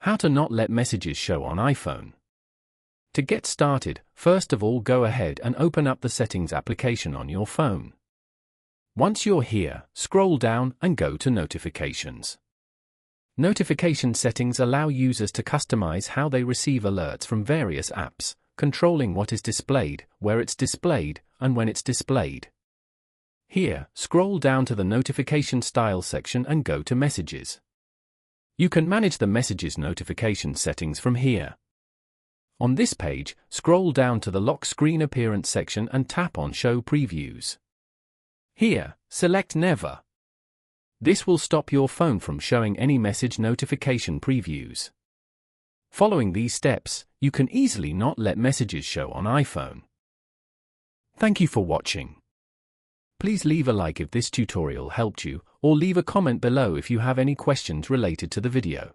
How to not let messages show on iPhone. To get started, first of all go ahead and open up the Settings application on your phone. Once you're here, scroll down and go to Notifications. Notification settings allow users to customize how they receive alerts from various apps, controlling what is displayed, where it's displayed, and when it's displayed. Here, scroll down to the Notification Style section and go to Messages. You can manage the Messages notification settings from here. On this page, scroll down to the Lock Screen Appearance section and tap on Show Previews. Here, select Never. This will stop your phone from showing any message notification previews. Following these steps, you can easily not let messages show on iPhone. Thank you for watching. Please leave a like if this tutorial helped you, or leave a comment below if you have any questions related to the video.